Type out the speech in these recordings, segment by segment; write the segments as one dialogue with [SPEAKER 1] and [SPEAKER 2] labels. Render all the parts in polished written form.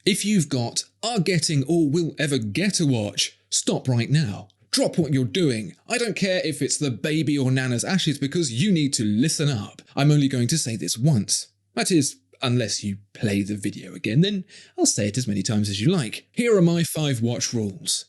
[SPEAKER 1] If you've got, are getting, or will ever get a watch, stop right now. Drop what you're doing. I don't care if it's the baby or Nana's ashes because you need to listen up. I'm only going to say this once. That is, unless you play the video again, then I'll say it as many times as you like. Here are my 5 watch rules.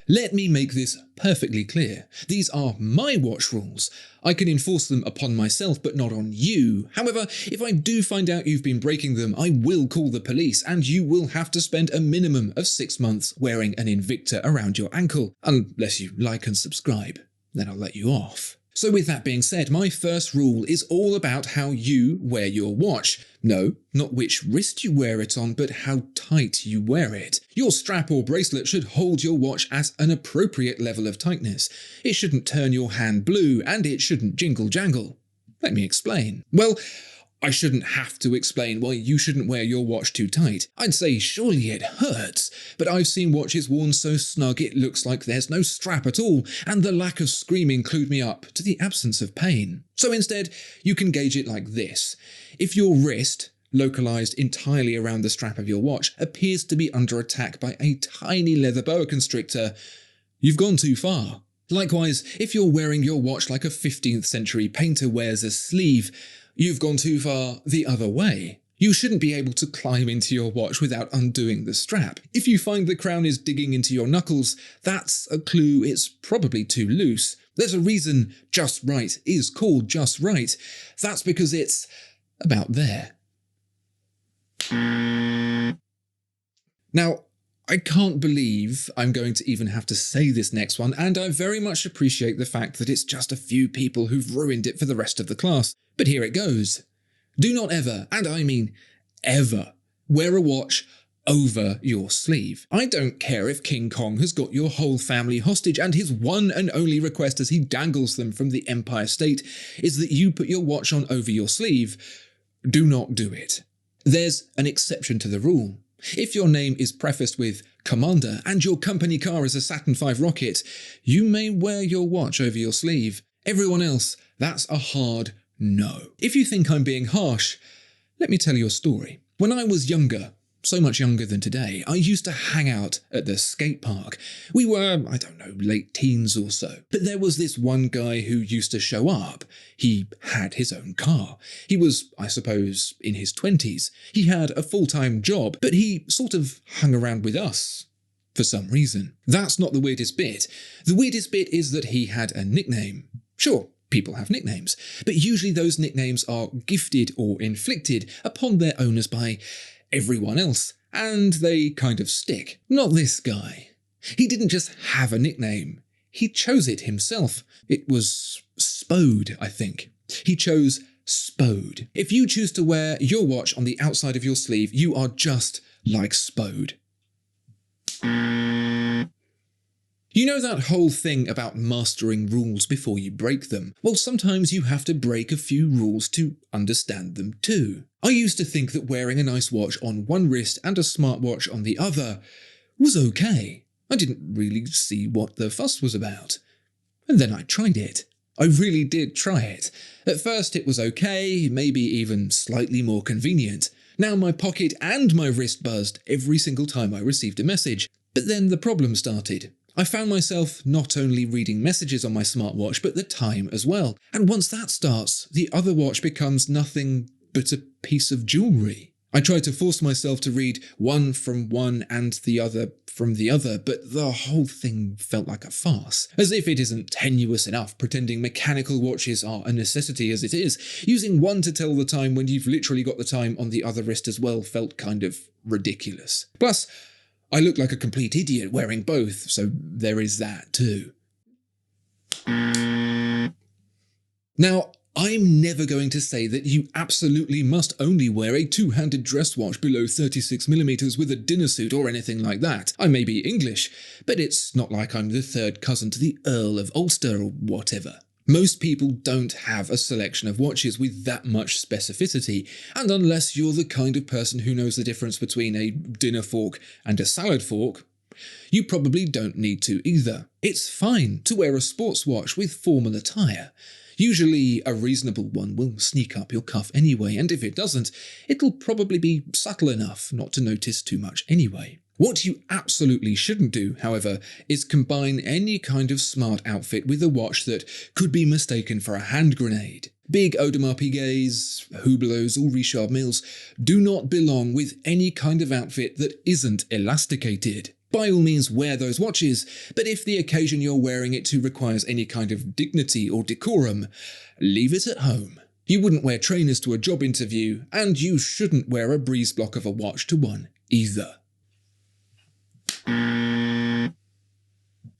[SPEAKER 1] Let me make this perfectly clear. These are my watch rules. I can enforce them upon myself, but not on you. However, if I do find out you've been breaking them, I will call the police, and you will have to spend a minimum of 6 months wearing an Invicta around your ankle, unless you like and subscribe. Then I'll let you off. So with that being said, my first rule is all about how you wear your watch. No, not which wrist you wear it on, but how tight you wear it. Your strap or bracelet should hold your watch at an appropriate level of tightness. It shouldn't turn your hand blue, and it shouldn't jingle jangle. Let me explain. Well, I shouldn't have to explain why you shouldn't wear your watch too tight. I'd say surely it hurts, but I've seen watches worn so snug it looks like there's no strap at all, and the lack of screaming clued me up to the absence of pain. So instead, you can gauge it like this. If your wrist, localized entirely around the strap of your watch, appears to be under attack by a tiny leather boa constrictor, you've gone too far. Likewise, if you're wearing your watch like a 15th century painter wears a sleeve, you've gone too far the other way. You shouldn't be able to climb into your watch without undoing the strap. If you find the crown is digging into your knuckles, that's a clue it's probably too loose. There's a reason Just Right is called Just Right. That's because it's about there. Now, I can't believe I'm going to even have to say this next one, and I very much appreciate the fact that it's just a few people who've ruined it for the rest of the class. But here it goes. Do not ever, and I mean ever, wear a watch over your sleeve. I don't care if King Kong has got your whole family hostage and his one and only request as he dangles them from the Empire State is that you put your watch on over your sleeve. Do not do it. There's an exception to the rule. If your name is prefaced with Commander and your company car is a Saturn V rocket, you may wear your watch over your sleeve. Everyone else, that's a hard no. If you think I'm being harsh, let me tell you a story. When I was younger, so much younger than today, I used to hang out at the skate park. We were, I don't know, late teens or so. But there was this one guy who used to show up. He had his own car. He was, I suppose, in his 20s. He had a full-time job, but he sort of hung around with us for some reason. That's not the weirdest bit. The weirdest bit is that he had a nickname. Sure, people have nicknames, but usually those nicknames are gifted or inflicted upon their owners by everyone else, and they kind of stick. Not this guy. He didn't just have a nickname. He chose it himself. It was Spode, I think. He chose Spode. If you choose to wear your watch on the outside of your sleeve, you are just like Spode. You know that whole thing about mastering rules before you break them? Well, sometimes you have to break a few rules to understand them too. I used to think that wearing a nice watch on one wrist and a smartwatch on the other was okay. I didn't really see what the fuss was about. And then I tried it. I really did try it. At first it was okay, maybe even slightly more convenient. Now my pocket and my wrist buzzed every single time I received a message. But then the problem started. I found myself not only reading messages on my smartwatch, but the time as well. And once that starts, the other watch becomes nothing but a piece of jewellery. I tried to force myself to read one from one and the other from the other, but the whole thing felt like a farce. As if it isn't tenuous enough pretending mechanical watches are a necessity as it is, using one to tell the time when you've literally got the time on the other wrist as well felt kind of ridiculous. Plus, I look like a complete idiot wearing both, so there is that too. Now, I'm never going to say that you absolutely must only wear a two-handed dress watch below 36mm with a dinner suit or anything like that. I may be English, but it's not like I'm the third cousin to the Earl of Ulster or whatever. Most people don't have a selection of watches with that much specificity, and unless you're the kind of person who knows the difference between a dinner fork and a salad fork, you probably don't need to either. It's fine to wear a sports watch with formal attire. Usually a reasonable one will sneak up your cuff anyway, and if it doesn't, it'll probably be subtle enough not to notice too much anyway. What you absolutely shouldn't do, however, is combine any kind of smart outfit with a watch that could be mistaken for a hand grenade. Big Audemars Piguets, Hublots or Richard Milles do not belong with any kind of outfit that isn't elasticated. By all means wear those watches, but if the occasion you're wearing it to requires any kind of dignity or decorum, leave it at home. You wouldn't wear trainers to a job interview, and you shouldn't wear a breeze block of a watch to one either.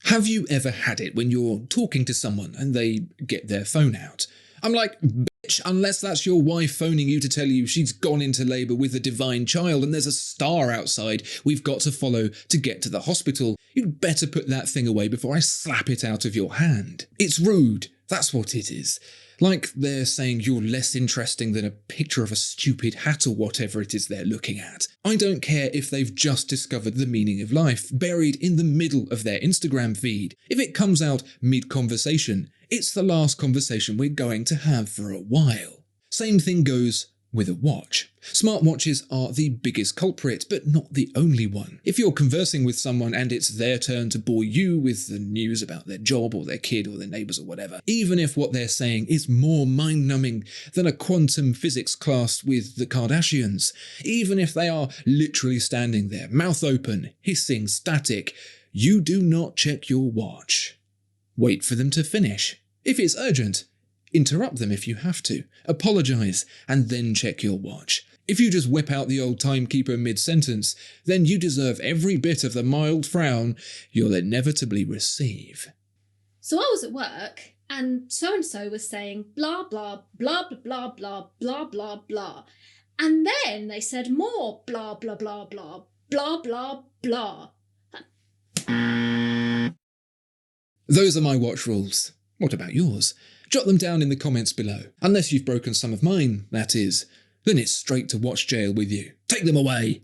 [SPEAKER 1] Have you ever had it when you're talking to someone and they get their phone out? I'm like, bitch, unless that's your wife phoning you to tell you she's gone into labour with a divine child and there's a star outside we've got to follow to get to the hospital, you'd better put that thing away before I slap it out of your hand. It's rude, that's what it is. Like they're saying you're less interesting than a picture of a stupid hat or whatever it is they're looking at. I don't care if they've just discovered the meaning of life, buried in the middle of their Instagram feed. If it comes out mid-conversation, it's the last conversation we're going to have for a while. Same thing goes with a watch. Smartwatches are the biggest culprit, but not the only one. If you're conversing with someone and it's their turn to bore you with the news about their job or their kid or their neighbours or whatever, even if what they're saying is more mind-numbing than a quantum physics class with the Kardashians, even if they are literally standing there, mouth open, hissing, static, you do not check your watch. Wait for them to finish. If it's urgent, interrupt them if you have to, apologise, and then check your watch. If you just whip out the old timekeeper mid-sentence, then you deserve every bit of the mild frown you'll inevitably receive.
[SPEAKER 2] So I was at work, and so-and-so was saying blah, blah, blah, blah, blah, blah, blah, blah. And then they said more blah, blah, blah, blah, blah, blah, blah.
[SPEAKER 1] Those are my watch rules. What about yours? Jot them down in the comments below. Unless you've broken some of mine, that is. Then it's straight to watch jail with you. Take them away!